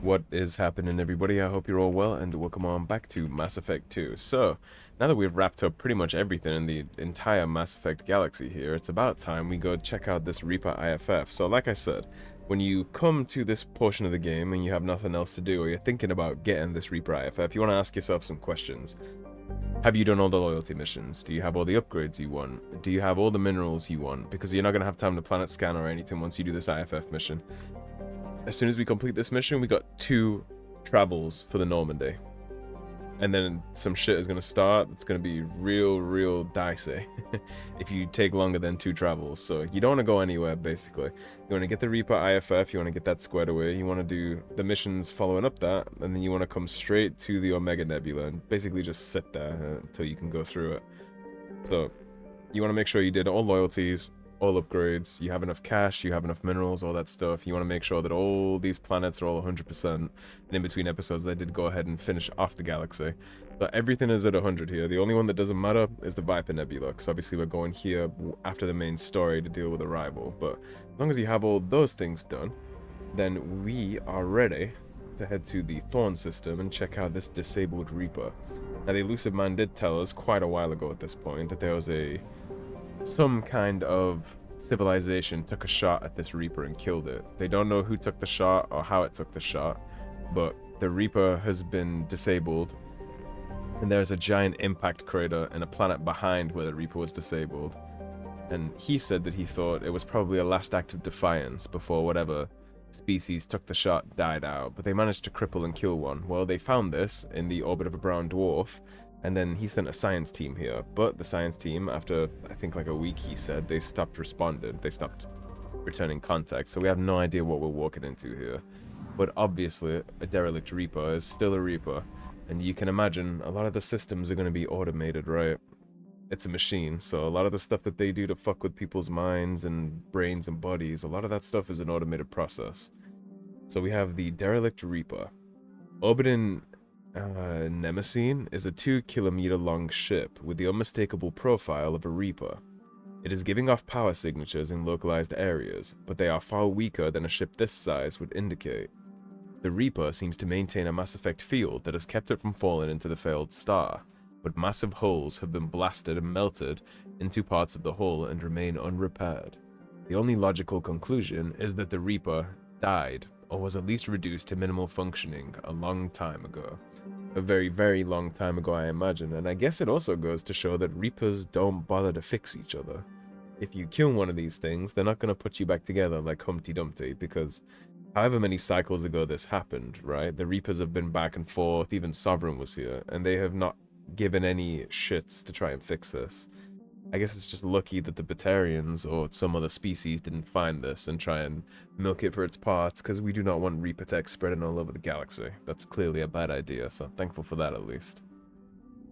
What is happening, everybody? I hope you're all well, and welcome on back to Mass Effect 2. So, now that we've wrapped up pretty much everything in the entire Mass Effect galaxy here, it's about time we go check out this Reaper IFF. So, like I said, when you come to this portion of the game and you have nothing else to do, or you're thinking about getting this Reaper IFF, you want to ask yourself some questions. Have you done all the loyalty missions? Do you have all the upgrades you want? Do you have all the minerals you want? Because you're not going to have time to planet scan or anything once you do this IFF mission. As soon as we complete this mission, we got 2 travels for the Normandy. And then some shit is going to start. It's going to be real dicey if you take longer than 2 travels. So you don't want to go anywhere, basically. You want to get the Reaper IFF, you want to get that squared away, you want to do the missions following up that, and then you want to come straight to the Omega Nebula and basically just sit there until you can go through it. So you want to make sure you did all loyalties, all upgrades, you have enough cash, you have enough minerals, all that stuff. You want to make sure that all these planets are all 100%. And in between episodes, I did go ahead and finish off the galaxy. But everything is at 100 here. The only one that doesn't matter is the Viper Nebula, because obviously we're going here after the main story to deal with a rival. But as long as you have all those things done, then we are ready to head to the Thorn system and check out this disabled Reaper. Now, the Illusive man did tell us quite a while ago at this point that there was some kind of civilization took a shot at this Reaper and killed it. They don't know who took the shot or how it took the shot, but the Reaper has been disabled, and there's a giant impact crater and a planet behind where the Reaper was disabled. And he said that he thought it was probably a last act of defiance before whatever species took the shot died out, but they managed to cripple and kill one. Well, they found this in the orbit of a brown dwarf, and then he sent a science team here, but the science team, after I think like a week, he said, they stopped responding, they stopped returning contact, so we have no idea what we're walking into here. But obviously, a Derelict Reaper is still a Reaper, and you can imagine a lot of the systems are going to be automated, right? It's a machine, so a lot of the stuff that they do to fuck with people's minds and brains and bodies, a lot of that stuff is an automated process. So we have the Derelict Reaper. Orbiting Nemesine is a 2-kilometer long ship with the unmistakable profile of a Reaper. It is giving off power signatures in localized areas, but they are far weaker than a ship this size would indicate. The Reaper seems to maintain a Mass Effect field that has kept it from falling into the failed star, but massive holes have been blasted and melted into parts of the hull and remain unrepaired. The only logical conclusion is that the Reaper died, or was at least reduced to minimal functioning a long time ago. A very long time ago, I imagine, and I guess it also goes to show that Reapers don't bother to fix each other. If you kill one of these things, they're not going to put you back together like Humpty Dumpty, because however many cycles ago this happened, right? The Reapers have been back and forth, even Sovereign was here, and they have not given any shits to try and fix this. I guess it's just lucky that the Batarians or some other species didn't find this and try and milk it for its parts, because we do not want Reaper tech spreading all over the galaxy. That's clearly a bad idea, so thankful for that at least.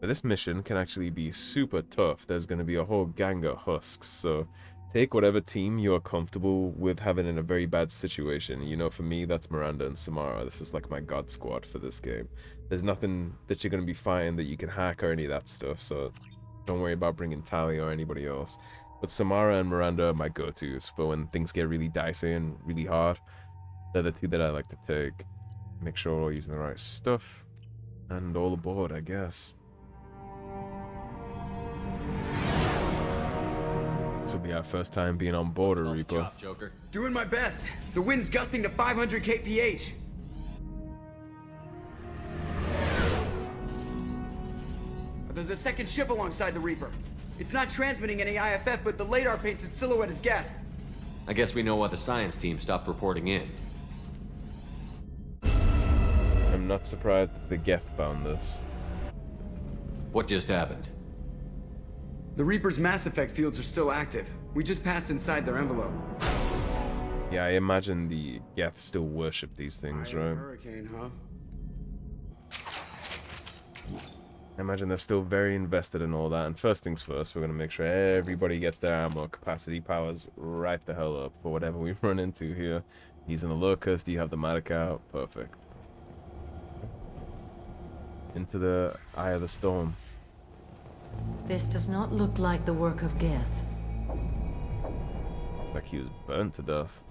But this mission can actually be super tough. There's going to be a whole gang of husks, so take whatever team you are comfortable with having in a very bad situation. You know, for me, that's Miranda and Samara. This is like my god squad for this game. There's nothing that you're going to be fighting that you can hack or any of that stuff, so don't worry about bringing Tali or anybody else. But Samara and Miranda are my go-tos for when things get really dicey and really hard. They're the 2 that I like to take. Make sure we're all using the right stuff. And all aboard, I guess. This will be our first time being on board a Reaper. Job, Joker. Doing my best. The wind's gusting to 500 kph. There's a second ship alongside the Reaper. It's not transmitting any IFF, but the radar paints its silhouette as Geth. I guess we know why the science team stopped reporting in. I'm not surprised that the Geth found this. What just happened? The Reaper's Mass Effect fields are still active. We just passed inside their envelope. Yeah, I imagine the Geth still worship these things, right? Hurricane, huh? I imagine they're still very invested in all that, and first things first, we're going to make sure everybody gets their ammo capacity powers right the hell up for whatever we run into here. Using the Locust, you have the Medic out, perfect. Into the Eye of the Storm. This does not look like the work of Geth. It's like he was burnt to death.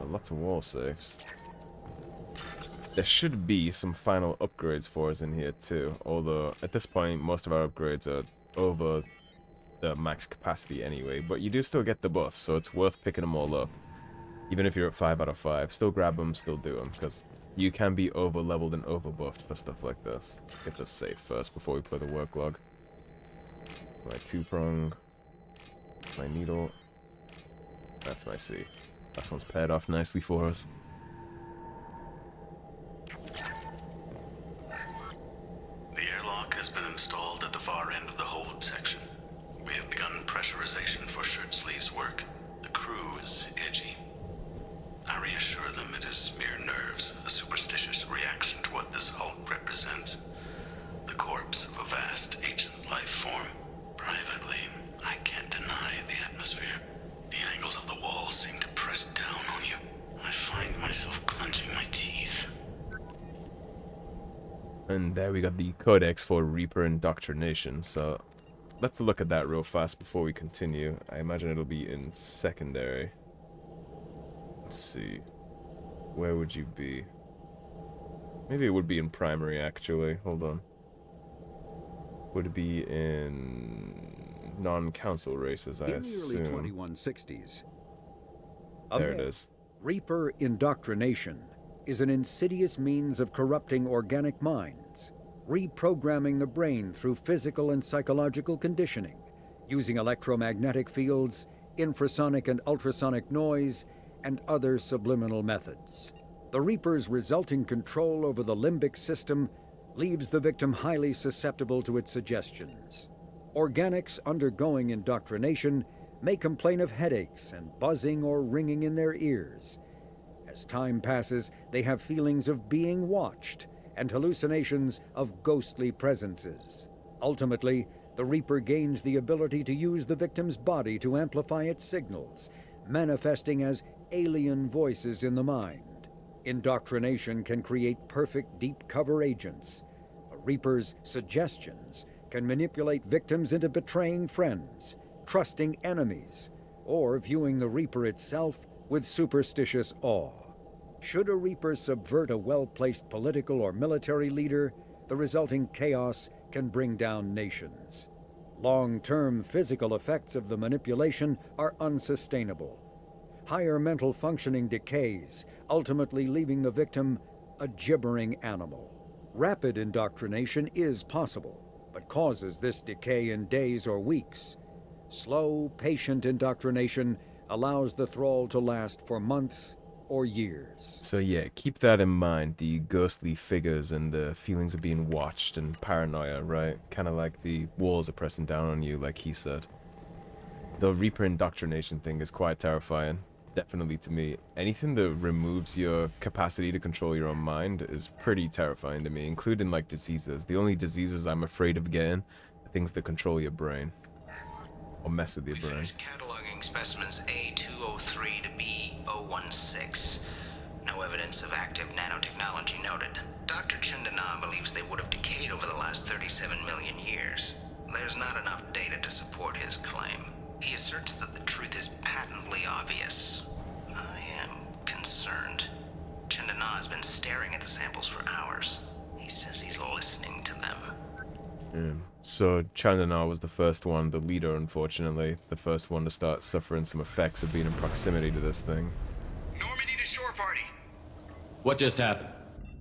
lots of wall safes. There should be some final upgrades for us in here too, although at this point most of our upgrades are over the max capacity anyway, but you do still get the buff, so it's worth picking them all up. Even if you're at 5 out of 5, still grab them, still do them, because you can be over leveled and over buffed for stuff like this. Get this safe first before we play the work log. It's my 2-prong, my needle. That's my C. That one's paired off nicely for us. The airlock has been installed at the far end of the hold section. We have begun pressurization for shirt sleeves work. The crew is edgy. I reassure them it is mere nerves, a superstitious reaction to what this hulk represents. The corpse of a vast ancient life form. Privately, I can't deny the atmosphere. The angles of the walls seem to press down on you. I find myself clenching my teeth. And there we got the codex for Reaper Indoctrination, so let's look at that real fast before we continue. I imagine it'll be in secondary. Let's see. Where would you be? Maybe it would be in primary, actually. Hold on. Would it be in non-council races, I assume? In the early 2160s, There it is. Reaper Indoctrination is an insidious means of corrupting organic minds, reprogramming the brain through physical and psychological conditioning, using electromagnetic fields, infrasonic and ultrasonic noise, and other subliminal methods. The Reaper's resulting control over the limbic system leaves the victim highly susceptible to its suggestions. Organics undergoing indoctrination may complain of headaches and buzzing or ringing in their ears. As time passes, they have feelings of being watched and hallucinations of ghostly presences. Ultimately, the Reaper gains the ability to use the victim's body to amplify its signals, manifesting as alien voices in the mind. Indoctrination can create perfect deep cover agents. A Reaper's suggestions can manipulate victims into betraying friends, trusting enemies, or viewing the Reaper itself with superstitious awe. Should a Reaper subvert a well-placed political or military leader, the resulting chaos can bring down nations. Long-term physical effects of the manipulation are unsustainable. Higher mental functioning decays, ultimately leaving the victim a gibbering animal. Rapid indoctrination is possible, but causes this decay in days or weeks. Slow, patient indoctrination allows the thrall to last for months or years. So yeah, keep that in mind, the ghostly figures and the feelings of being watched and paranoia, right? Kind of like the walls are pressing down on you, like he said. The Reaper indoctrination thing is quite terrifying, definitely to me. Anything that removes your capacity to control your own mind is pretty terrifying to me, including like diseases. The only diseases I'm afraid of getting are things that control your brain. Or mess with your We brain. finished cataloging specimens A203 to B016. No evidence of active nanotechnology noted. Dr. Chandana believes they would have decayed over the last 37 million years. There's not enough data to support his claim. He asserts that the truth is patently obvious. I am concerned. Chandana has been staring at the samples for hours. He says he's listening to them. So Chandana was the first one, the leader unfortunately, the first one to start suffering some effects of being in proximity to this thing. Normandy to shore party. What just happened?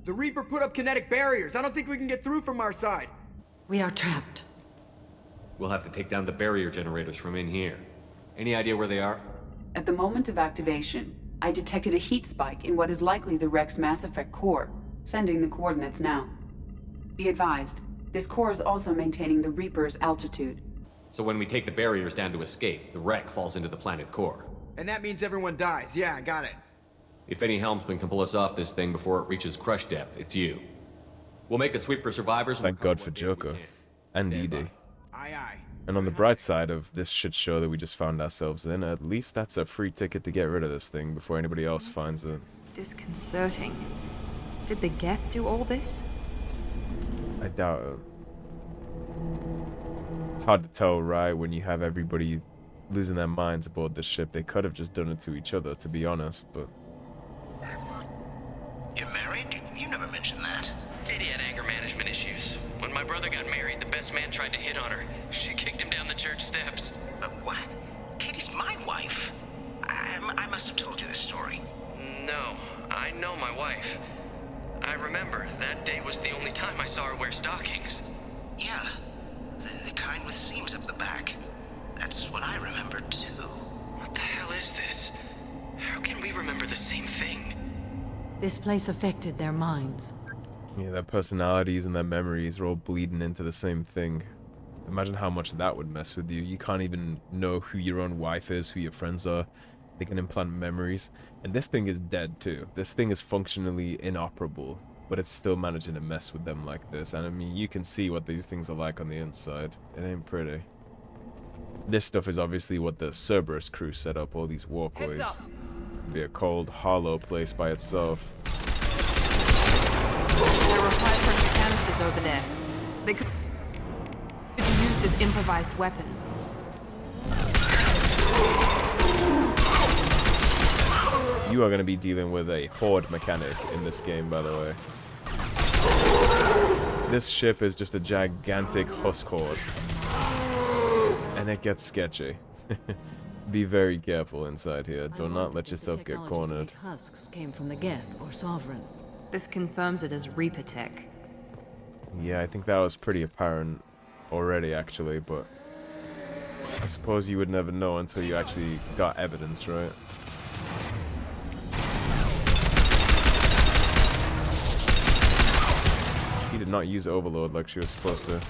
The Reaper put up kinetic barriers. I don't think we can get through from our side. We are trapped. We'll have to take down the barrier generators from in here. Any idea where they are? At the moment of activation, I detected a heat spike in what is likely the Rex Mass Effect core, sending the coordinates now. Be advised, this core is also maintaining the Reaper's altitude. So when we take the barriers down to escape, the wreck falls into the planet core. And that means everyone dies. Yeah, I got it. If any helmsman can pull us off this thing before it reaches crush depth, it's you. We'll make a sweep for survivors. Thank God for Joker. And Edie. Aye, aye. And on the bright side of this shit show that we just found ourselves in, at least that's a free ticket to get rid of this thing before anybody else finds it. Disconcerting. Did the Geth do all this? I doubt it. It's hard to tell, right, when you have everybody losing their minds aboard the ship. They could have just done it to each other, to be honest, but You're married? You never mentioned that. Katie had anger management issues. When my brother got married, the best man tried to hit on her. She kicked him down the church steps. What? Katie's my wife. I must have told you this story. No, I know my wife. I remember, that day was the only time I saw her wear stockings. Yeah, the kind with seams up the back. That's what I remember, too. What the hell is this? How can we remember the same thing? This place affected their minds. Yeah, their personalities and their memories are all bleeding into the same thing. Imagine how much that would mess with you. You can't even know who your own wife is, who your friends are. They can implant memories. And this thing is dead too. This thing is functionally inoperable, but it's still managing to mess with them like this. And I mean, you can see what these things are like on the inside. It ain't pretty. This stuff is obviously what the Cerberus crew set up, all these walkways. It'd be a cold, hollow place by itself. There were 500 canisters over there. They could be used as improvised weapons. You are going to be dealing with a horde mechanic in this game, by the way. This ship is just a gigantic husk horde. And it gets sketchy. Be very careful inside here. Do not let yourself get cornered. Husks came from the Geth or Sovereign. This confirms it as Reaper tech. Yeah, I think that was pretty apparent already, actually, but I suppose you would never know until you actually got evidence, right? She did not use Overload like she was supposed to.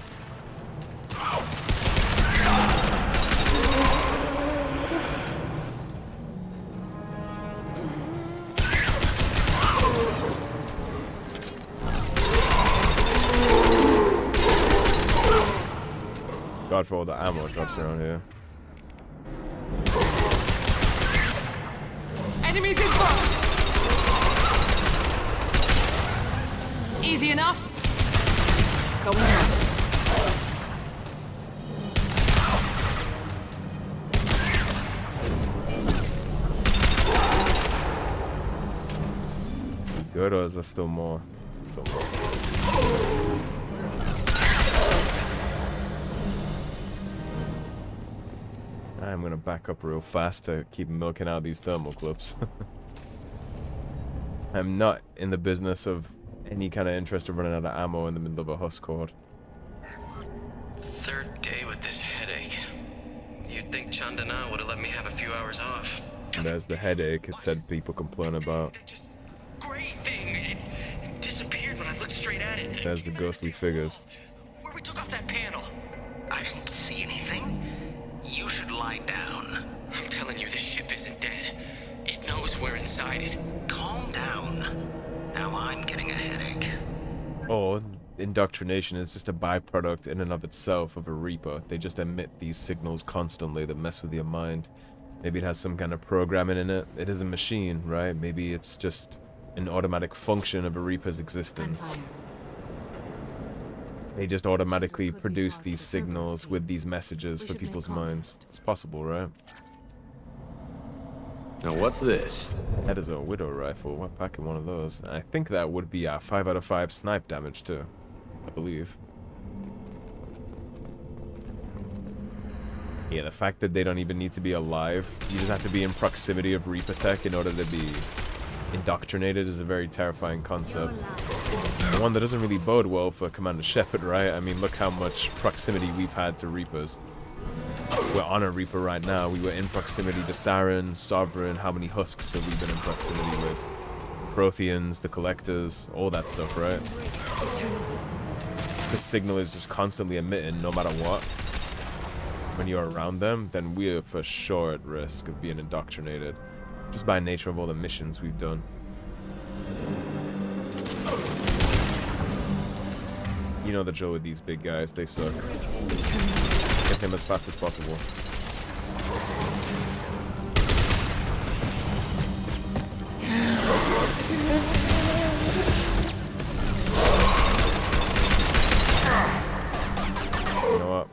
God, for all the ammo drops around here. Enemies in front! Easy enough. Going on. Good, or is there still more? I'm gonna back up real fast to keep milking out these thermal clips. I'm not in the business of any kind of interest of running out of ammo in the middle of a husk horde. Third day with this headache. You'd think Chandana would have let me have a few hours off. And there's the headache it said people complain about. That just gray thing, it disappeared when I looked straight at it. There's the ghostly figures. Where we took off that panel. I didn't see anything. You should lie down. I'm telling you, this ship isn't dead. It knows we're inside it. Calm down. Now I'm getting a headache. Or indoctrination is just a byproduct in and of itself of a Reaper. They just emit these signals constantly that mess with your mind. Maybe it has some kind of programming in it. It is a machine, right? Maybe it's just an automatic function of a Reaper's existence. They just automatically produce these signals with these messages for people's minds. It's possible, right? Now what's this? That is a Widow rifle. We're packing one of those. I think that would be 5 out of 5 snipe damage too, I believe. Yeah, the fact that they don't even need to be alive. You just have to be in proximity of Reaper tech in order to be indoctrinated is a very terrifying concept. The one that doesn't really bode well for Commander Shepard, right? I mean, look how much proximity we've had to Reapers. We're on a Reaper right now. We were in proximity to Saren, Sovereign. How many Husks have we been in proximity with? Protheans, the Collectors, all that stuff, right? The signal is just constantly emitting no matter what. When you're around them, then we're for sure at risk of being indoctrinated. Just by nature of all the missions we've done. You know the drill with these big guys, they suck. Get him as fast as possible. You know what?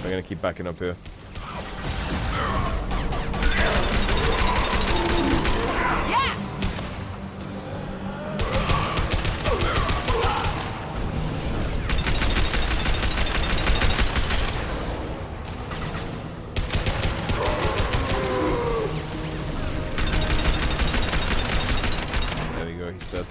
I'm gonna keep backing up here. Yes! dead.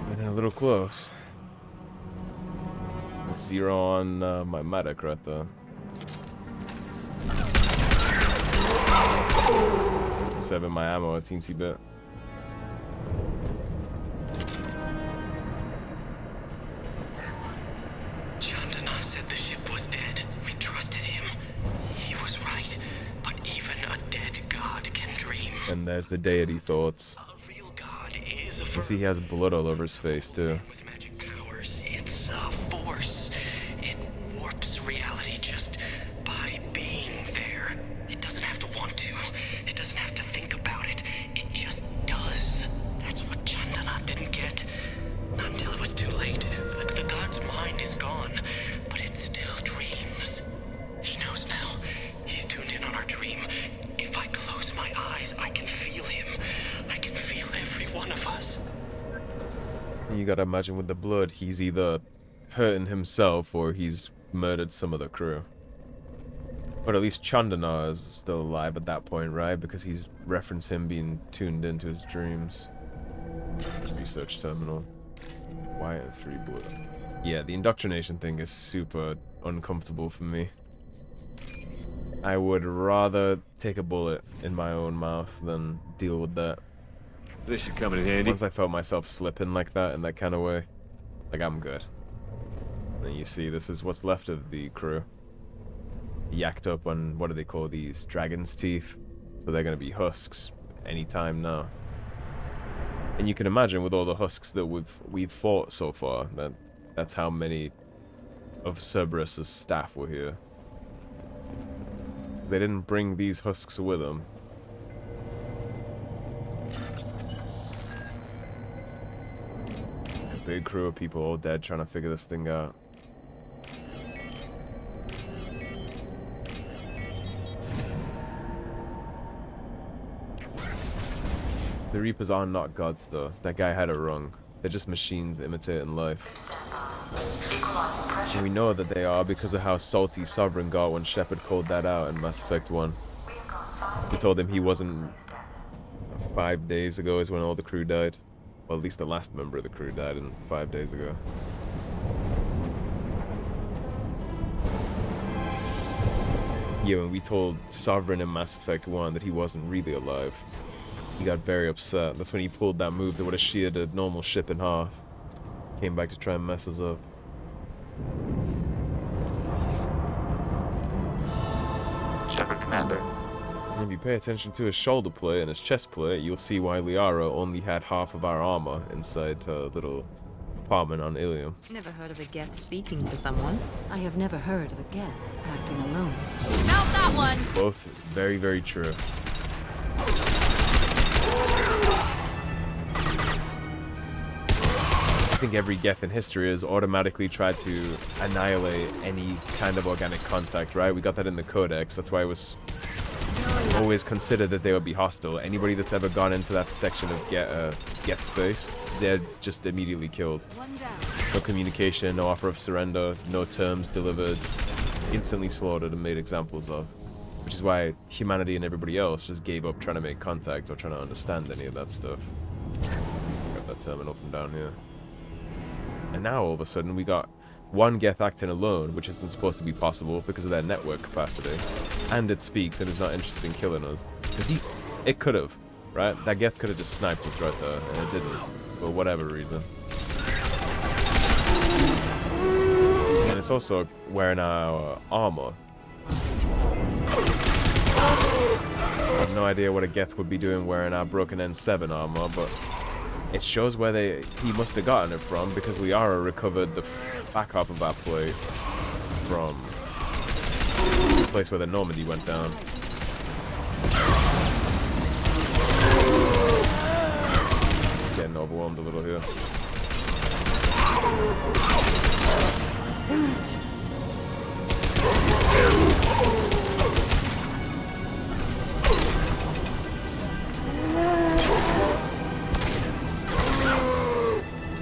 Getting a little close. 0 on my medic right there. 7 my ammo a teensy bit. Chandana said the ship was dead. We trusted him. He was right. But even a dead god can dream. And there's the deity thoughts. A real god is a You see he has blood all over his face too. with magic powers. It's a force. It warps reality just by being there. It doesn't have to want to. It doesn't have to think about it. It just does. That's what Chandana didn't get. Not until it was too late. The god's mind is gone, but it still dreams. He knows now. He's tuned in on our dream. If I close my eyes, I can feel him. I can feel every one of us. You gotta imagine with the blood, he's either hurting himself or he's murdered some of the crew. But at least Chandana is still alive at that point, right? Because he's referenced him being tuned into his dreams. Research terminal. Wyatt 3 blood. Yeah, the indoctrination thing is super uncomfortable for me. I would rather take a bullet in my own mouth than deal with that. This should come in handy. Once I felt myself slipping like that in that kind of way, like I'm good. And you see, this is what's left of the crew. Yacked up on, what do they call these? Dragon's teeth. So they're gonna be husks anytime now. And you can imagine with all the husks that we've fought so far, that's how many of Cerberus's staff were here. They didn't bring these husks with them. A big crew of people all dead trying to figure this thing out. The Reapers are not gods though. That guy had it wrong. They're just machines imitating life. And we know that they are because of how salty Sovereign got when Shepard called that out in Mass Effect 1. He told him he wasn't... 5 days ago is when all the crew died. Well, at least the last member of the crew died 5 days ago. Yeah, when we told Sovereign in Mass Effect 1 that he wasn't really alive, he got very upset. That's when he pulled that move that would have sheared a normal ship in half. Came back to try and mess us up. Shepard, Commander. And if you pay attention to his shoulder plate and his chest plate, you'll see why Liara only had half of our armor inside her little apartment on Ilium. Never heard of a Geth speaking to someone. I have never heard of a Geth acting alone. Mount that one! Both very, very true. I think every Geth in history has automatically tried to annihilate any kind of organic contact, right? We got that in the Codex. That's why it was always considered that they would be hostile. Anybody that's ever gone into that section of Geth space, they're just immediately killed. No communication, no offer of surrender, no terms delivered. Instantly slaughtered and made examples of. Which is why humanity and everybody else just gave up trying to make contact or trying to understand any of that stuff. Got that terminal from down here. And now all of a sudden we got one Geth acting alone, which isn't supposed to be possible because of their network capacity. And it speaks and is not interested in killing us. Because it could have, right? That Geth could have just sniped us right there, and it didn't. For whatever reason. And it's also wearing our armor. I have no idea what a Geth would be doing wearing our broken N7 armor, but it shows where he must have gotten it from, because Liara recovered the back half of our plate from the place where the Normandy went down. Getting overwhelmed a little here.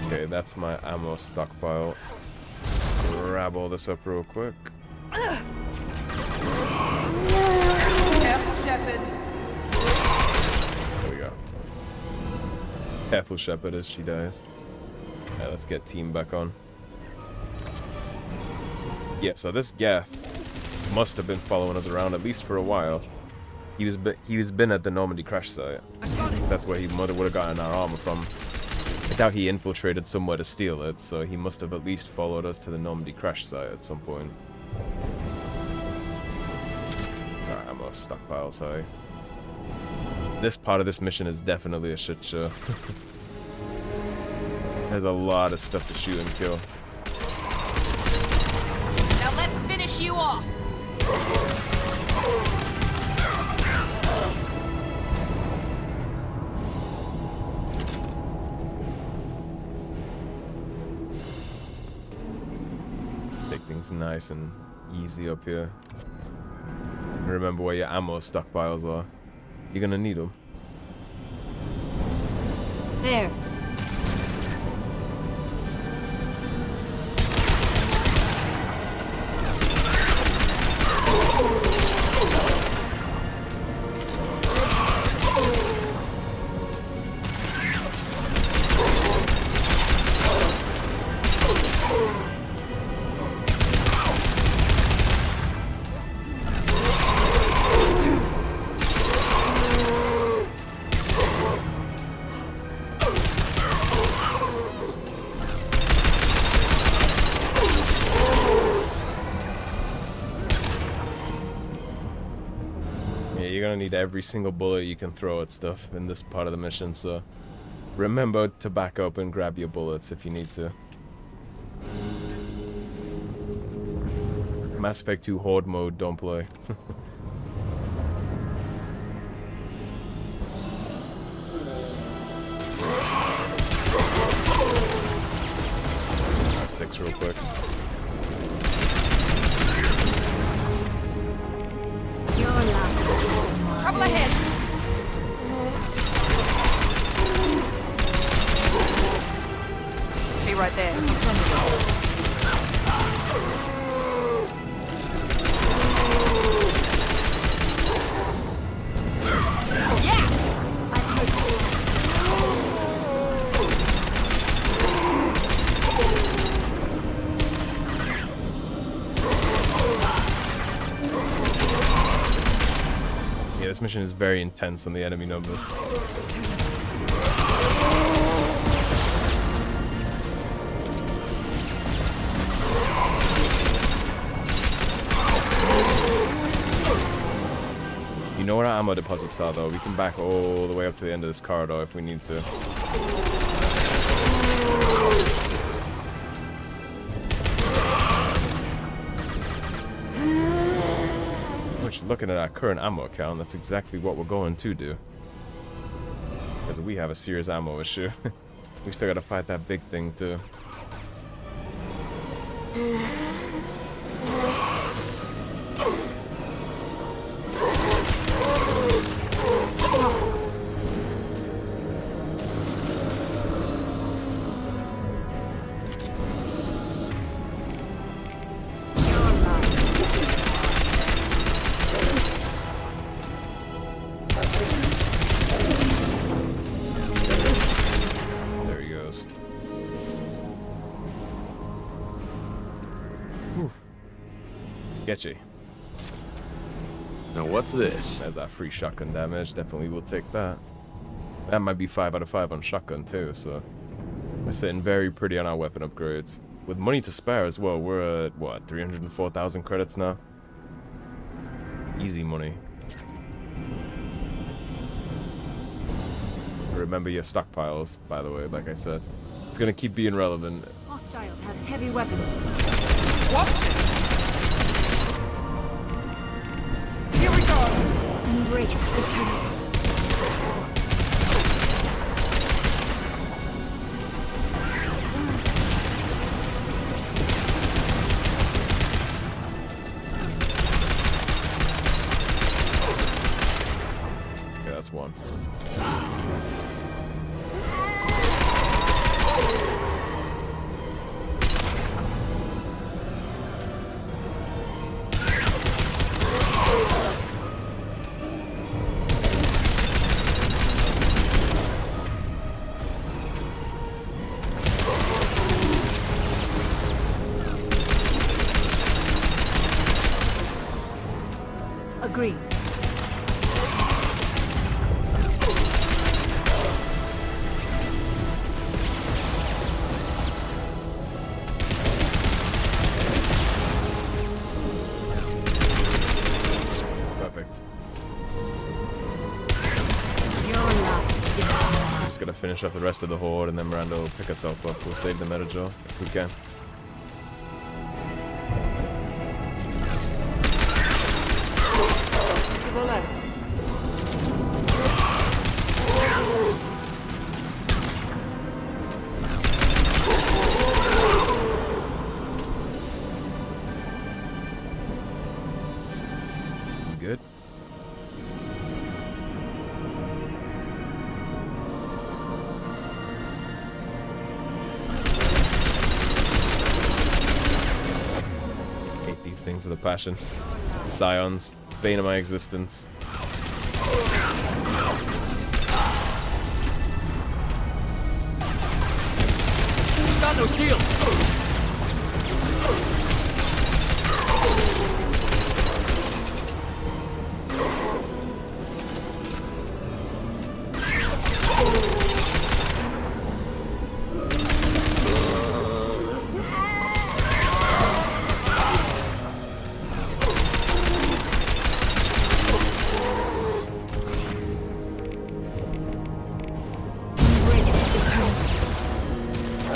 Okay, that's my ammo stockpile. Grab all this up real quick. Careful, Shepard. There we go. Careful, Shepard, as she dies. Alright, let's get team back on. Yeah, so this Geth must have been following us around at least for a while. He was been at the Normandy crash site. That's where he would have gotten our armor from. I doubt he infiltrated somewhere to steal it, so he must have at least followed us to the Normandy crash site at some point. Alright, ammo stockpiles high. This part of this mission is definitely a shit show. There's a lot of stuff to shoot and kill. Now let's finish you off. Take things nice and easy up here. Remember where your ammo stockpiles are. You're gonna need them. There. Need every single bullet you can throw at stuff in this part of the mission, so remember to back up and grab your bullets if you need to. Mass Effect 2 Horde mode, don't play. 6 real quick. Trouble ahead. Be right there. Yes! Yeah, this mission is very intense on the enemy numbers. You know where our ammo deposits are, though. We can back all the way up to the end of this corridor if we need to. Which, looking at our current ammo count, that's exactly what we're going to do. Because we have a serious ammo issue. We still gotta fight that big thing, too. Sketchy. Now what's this? As our free shotgun damage, definitely will take that. That might be 5 out of 5 on shotgun too, so we're sitting very pretty on our weapon upgrades. With money to spare as well, we're at what, 304,000 credits now? Easy money. Remember your stockpiles, by the way, like I said. It's gonna keep being relevant. Hostiles have heavy weapons. What? Embrace the turret. Okay, that's one. Agreed. Perfect. You're alive. Just gotta finish off the rest of the horde, and then Miranda will pick herself up. We'll save the Metajaw if we can. Good. Hate these things with a passion. Scions, bane of my existence. Got no shield!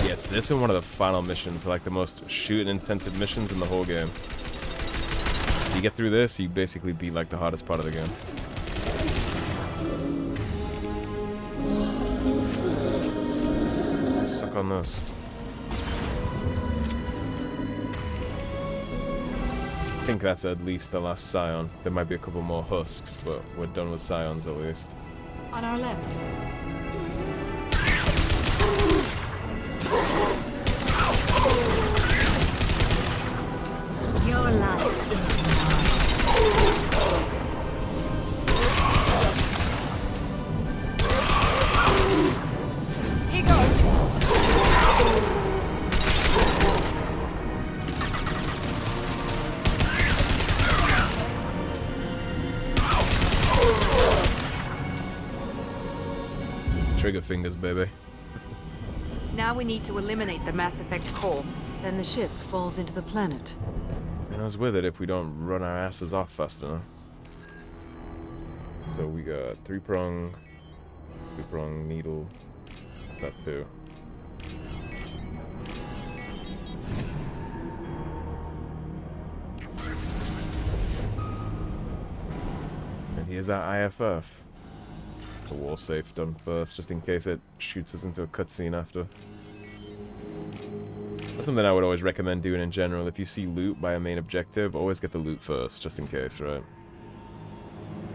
Yes, this is one of the final missions, like the most shooting-intensive missions in the whole game. If you get through this, you basically beat like the hardest part of the game. Suck on this. I think that's at least the last Scion. There might be a couple more husks, but we're done with Scions at least. On our left. Your life is Here goes. Trigger fingers, baby. Now we need to eliminate the Mass Effect core. Then the ship falls into the planet. And I was with it if we don't run our asses off fast enough. So we got three-prong needle. What's that do? And here's our IFF. The wall safe done first, just in case it shoots us into a cutscene after. That's something I would always recommend doing in general. If you see loot by a main objective, always get the loot first, just in case, right?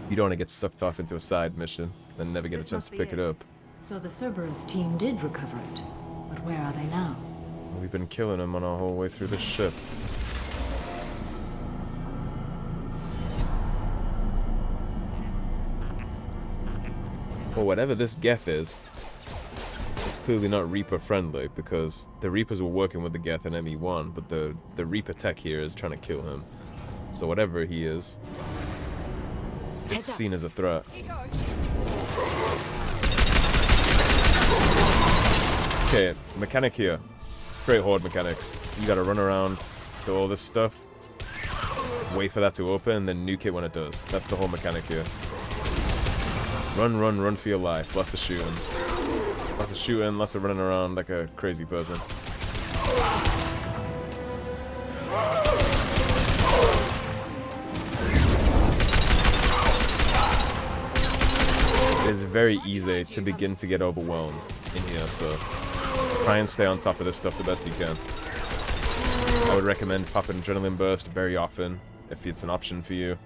You don't want to get sucked off into a side mission, then never get a chance to pick it up. So the Cerberus team did recover it. But where are they now? We've been killing them on our whole way through this ship. Well, whatever this Geth is, it's clearly not Reaper friendly, because the Reapers were working with the Geth in ME1, but the Reaper tech here is trying to kill him. So whatever he is, it's seen as a threat. Okay, mechanic here. Great horde mechanics. You gotta run around, do all this stuff, wait for that to open, then nuke it when it does. That's the whole mechanic here. Run, run, run for your life. Lots of shooting. Lots of shooting, lots of running around like a crazy person. It is very easy to begin to get overwhelmed in here, so try and stay on top of this stuff the best you can. I would recommend popping Adrenaline Burst very often, if it's an option for you.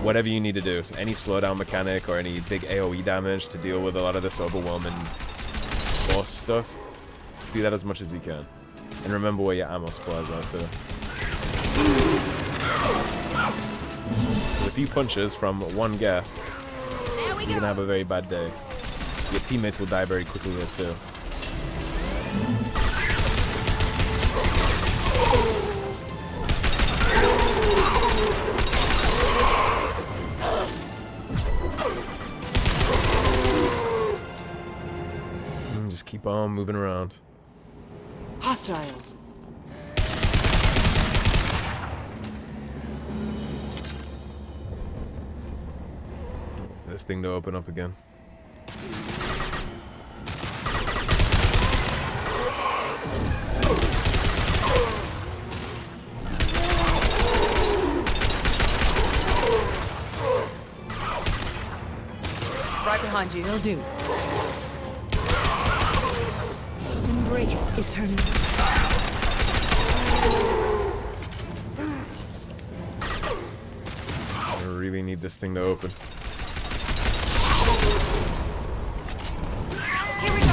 Whatever you need to do, so any slowdown mechanic or any big AoE damage to deal with a lot of this overwhelming boss stuff, do that as much as you can. And remember where your ammo supplies are too. With a few punches from one Geth, you're gonna have a very bad day. Your teammates will die very quickly here too. on moving around. Hostiles. This thing to open up again. Right behind you. Will do. Embrace eternity. I really need this thing to open. Here we go.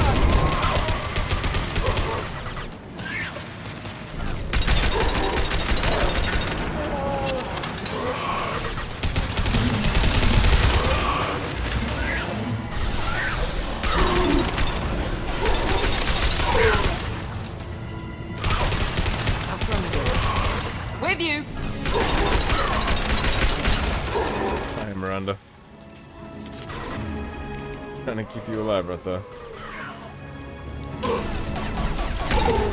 With you. Hi, Miranda. Trying to keep you alive right there.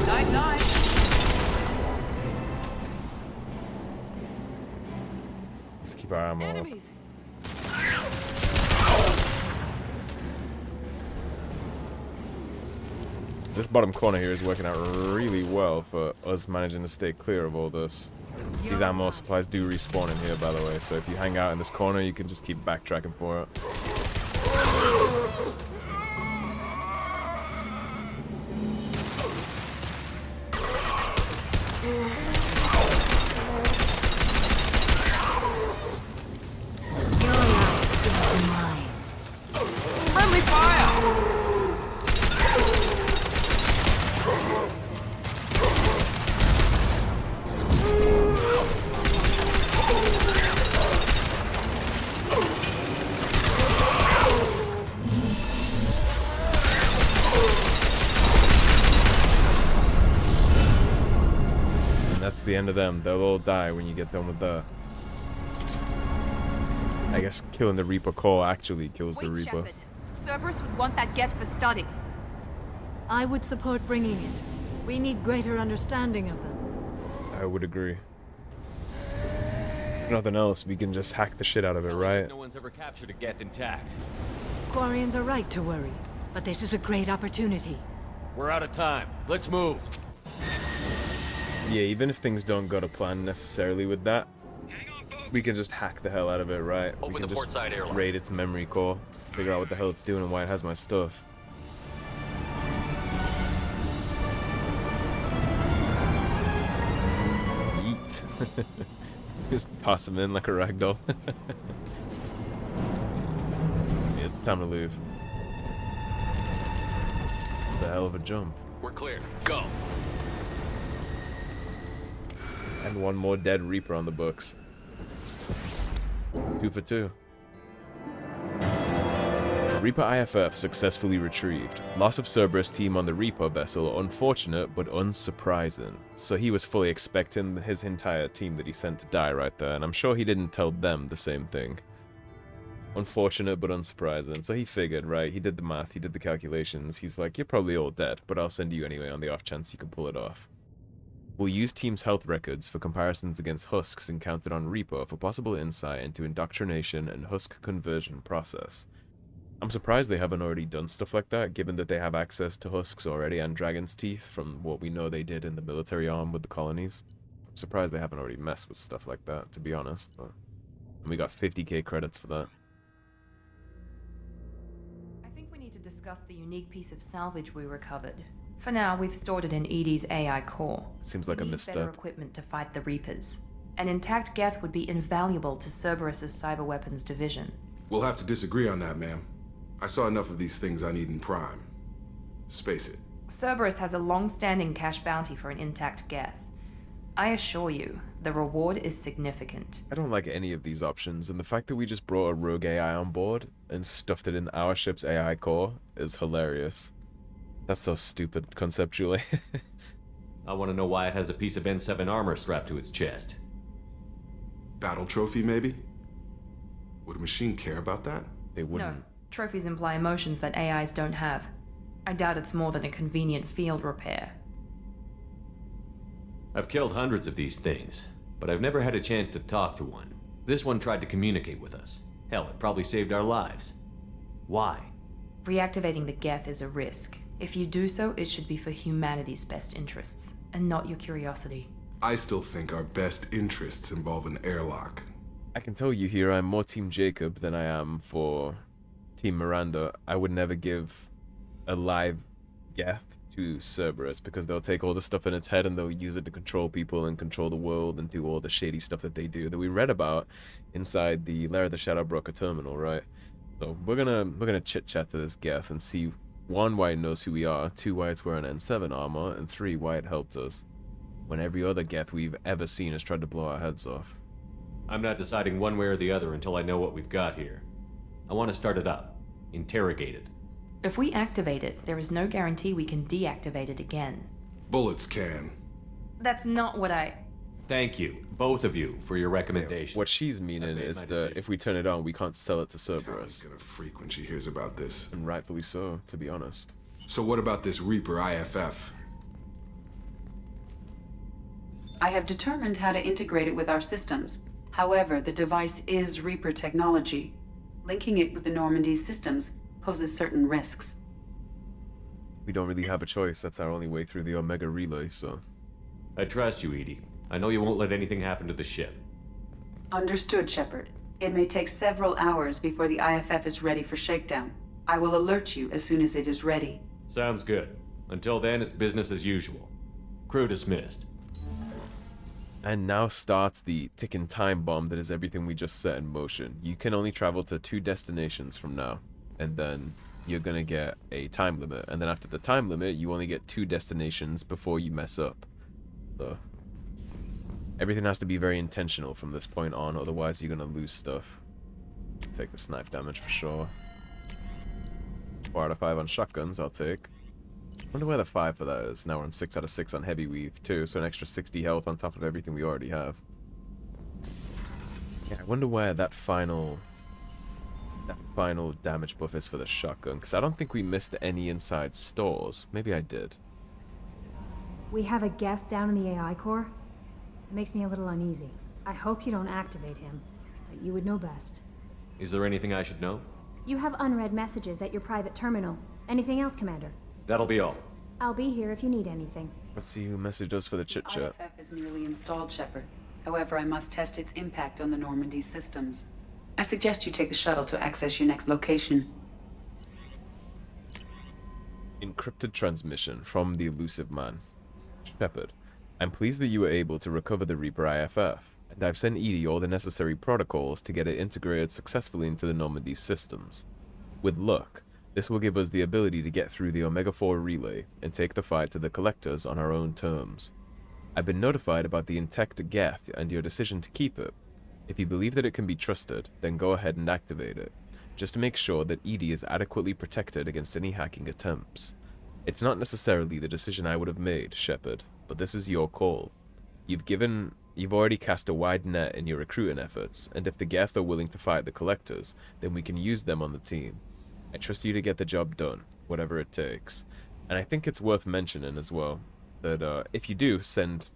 Night, night. Let's keep our ammo up. Enemies. This bottom corner here is working out really well for us managing to stay clear of all this. These ammo supplies do respawn in here, by the way, so if you hang out in this corner, you can just keep backtracking for it. Your life is mine. Friendly fire. And that's the end of them. They'll all die when you get done with the... I guess killing the Reaper core actually kills the Wait, Reaper. Shepard. Cerberus would want that Geth for study. I would support bringing it. We need greater understanding of them. I would agree. If nothing else, we can just hack the shit out of it, right? No one's ever captured a Geth intact. Quarians are right to worry, but this is a great opportunity. We're out of time. Let's move. Yeah, even if things don't go to plan necessarily with that, we can just hack the hell out of it, right? Open we can the just port side airlock. raid its memory core, figure out what the hell it's doing and why it has my stuff. Yeet. Just toss him in like a ragdoll. Yeah, it's time to leave. It's a hell of a jump. We're clear. Go. And one more dead Reaper on the books. 2 for 2. Reaper IFF successfully retrieved. Loss of Cerberus team on the Reaper vessel unfortunate but unsurprising. So he was fully expecting his entire team that he sent to die right there, and I'm sure he didn't tell them the same thing. Unfortunate but unsurprising. So he figured, right, he did the math, he did the calculations. He's like, you're probably all dead, but I'll send you anyway on the off chance you can pull it off. We'll use team's health records for comparisons against husks encountered on Reaper for possible insight into indoctrination and husk conversion process. I'm surprised they haven't already done stuff like that, given that they have access to husks already and dragon's teeth from what we know they did in the military arm with the colonies. I'm surprised they haven't already messed with stuff like that, to be honest. But... And we got 50k credits for that. I think we need to discuss the unique piece of salvage we recovered. For now, we've stored it in EDI's AI core. Seems like a Better misstep. equipment to fight the Reapers. An intact Geth would be invaluable to Cerberus's cyber weapons division. We'll have to disagree on that, ma'am. I saw enough of these things I need in Prime. Space it. Cerberus has a long-standing cash bounty for an intact Geth. I assure you, the reward is significant. I don't like any of these options, and the fact that we just brought a rogue AI on board and stuffed it in our ship's AI core is hilarious. That's so stupid, conceptually. I want to know why it has a piece of N7 armor strapped to its chest. Battle trophy, maybe? Would a machine care about that? They wouldn't. No, trophies imply emotions that AIs don't have. I doubt it's more than a convenient field repair. I've killed hundreds of these things, but I've never had a chance to talk to one. This one tried to communicate with us. Hell, it probably saved our lives. Why? Reactivating the Geth is a risk. If you do so, it should be for humanity's best interests, and not your curiosity. I still think our best interests involve an airlock. I can tell you here, I'm more Team Jacob than I am for Team Miranda. I would never give a live Geth to Cerberus because they'll take all the stuff in its head and they'll use it to control people and control the world and do all the shady stuff that they do that we read about inside the Lair of the Shadow Broker terminal, right? So we're gonna chit chat to this Geth and see, 1, why it knows who we are, 2, why it's wearing N7 armor, and 3, why it helped us when every other Geth we've ever seen has tried to blow our heads off. I'm not deciding one way or the other until I know what we've got here. I want to start it up. Interrogate it. If we activate it, there is no guarantee we can deactivate it again. Bullets can. That's not what I... Thank you, both of you, for your recommendation. What she's meaning is that if we turn it on, we can't sell it to Tali's Cerberus. gonna freak when she hears about this. And rightfully so, to be honest. So what about this Reaper IFF? I have determined how to integrate it with our systems. However, the device is Reaper technology. Linking it with the Normandy's systems poses certain risks. We don't really have a choice. That's our only way through the Omega Relay, so... I trust you, Edie. I know you won't let anything happen to the ship. Understood, Shepard. It may take several hours before the IFF is ready for shakedown. I will alert you as soon as it is ready. Sounds good. Until then, it's business as usual. Crew dismissed. And now starts the ticking time bomb that is everything we just set in motion. You can only travel to 2 destinations from now, and then you're gonna get a time limit. And then after the time limit, you only get 2 destinations before you mess up. So everything has to be very intentional from this point on, otherwise you're gonna lose stuff. Take the snipe damage for sure. 4 out of 5 on shotguns, I'll take. Wonder where the 5 for that is. Now we're on 6 out of 6 on heavy weave too, so an extra 60 health on top of everything we already have. Yeah, I wonder where that final damage buff is for the shotgun, because I don't think we missed any inside stores. Maybe I did. We have a Geth down in the AI core. It makes me a little uneasy. I hope you don't activate him, but you would know best. Is there anything I should know? You have unread messages at your private terminal. Anything else, Commander? That'll be all. I'll be here if you need anything. Let's see who messaged us for the chit chat. IFF is nearly installed, Shepard. However, I must test its impact on the Normandy systems. I suggest you take the shuttle to access your next location. Encrypted transmission from the Illusive man. Shepard, I'm pleased that you were able to recover the Reaper IFF, and I've sent Edie all the necessary protocols to get it integrated successfully into the Normandy systems. With luck, this will give us the ability to get through the Omega-4 relay and take the fight to the Collectors on our own terms. I've been notified about the intact Geth and your decision to keep it. If you believe that it can be trusted, then go ahead and activate it, just to make sure that Edie is adequately protected against any hacking attempts. It's not necessarily the decision I would have made, Shepard, but this is your call. You've already cast a wide net in your recruiting efforts, and if the Geth are willing to fight the Collectors, then we can use them on the team. I trust you to get the job done, whatever it takes. And I think it's worth mentioning as well, that if you do send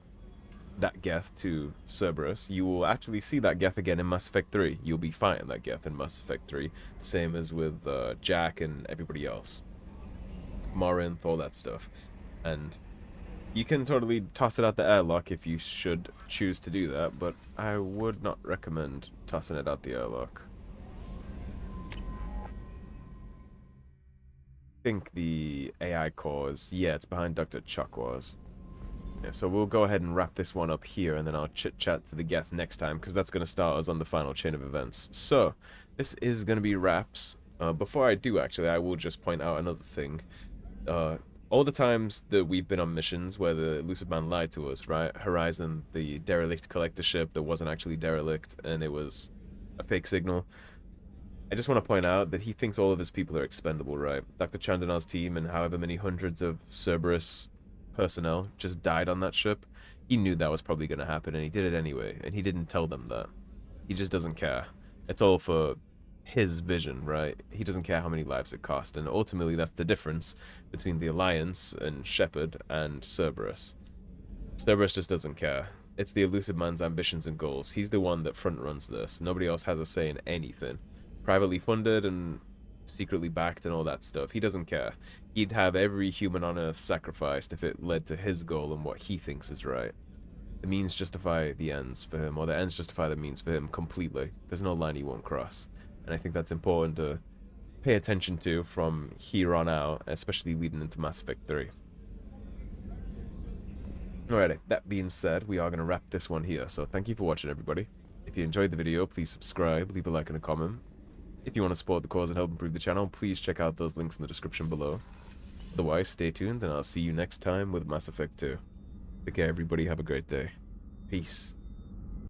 that Geth to Cerberus, you will actually see that Geth again in Mass Effect 3. You'll be fighting that Geth in Mass Effect 3, same as with Jack and everybody else. Morinth, all that stuff. And you can totally toss it out the airlock if you should choose to do that, but I would not recommend tossing it out the airlock. I think the AI cores, yeah, it's behind Dr. Chakwas. Yeah, so we'll go ahead and wrap this one up here, and then I'll chit-chat to the Geth next time, because that's going to start us on the final chain of events. So, this is going to be wraps. Before I do, actually, I will just point out another thing. All the times that we've been on missions where the Illusive man lied to us, right? Horizon, the derelict collector ship that wasn't actually derelict, and it was a fake signal. I just want to point out that he thinks all of his people are expendable, right? Dr. Chandanar's team and however many hundreds of Cerberus personnel just died on that ship. He knew that was probably going to happen, and he did it anyway, and he didn't tell them that. He just doesn't care. It's all for his vision, right? He doesn't care how many lives it costs, and ultimately that's the difference between the Alliance and Shepard and Cerberus. Cerberus just doesn't care. It's the Illusive man's ambitions and goals. He's the one that front runs this. Nobody else has a say in anything. Privately funded and secretly backed and all that stuff. He doesn't care. He'd have every human on Earth sacrificed if it led to his goal and what he thinks is right. The means justify the ends for him, or the ends justify the means for him completely. There's no line he won't cross. And I think that's important to pay attention to from here on out, especially leading into Mass Effect 3. Alrighty, that being said, we are going to wrap this one here, so thank you for watching, everybody. If you enjoyed the video, please subscribe, leave a like and a comment. If you want to support the cause and help improve the channel, please check out those links in the description below. Otherwise, stay tuned, and I'll see you next time with Mass Effect 2. Take care, everybody. Have a great day. Peace.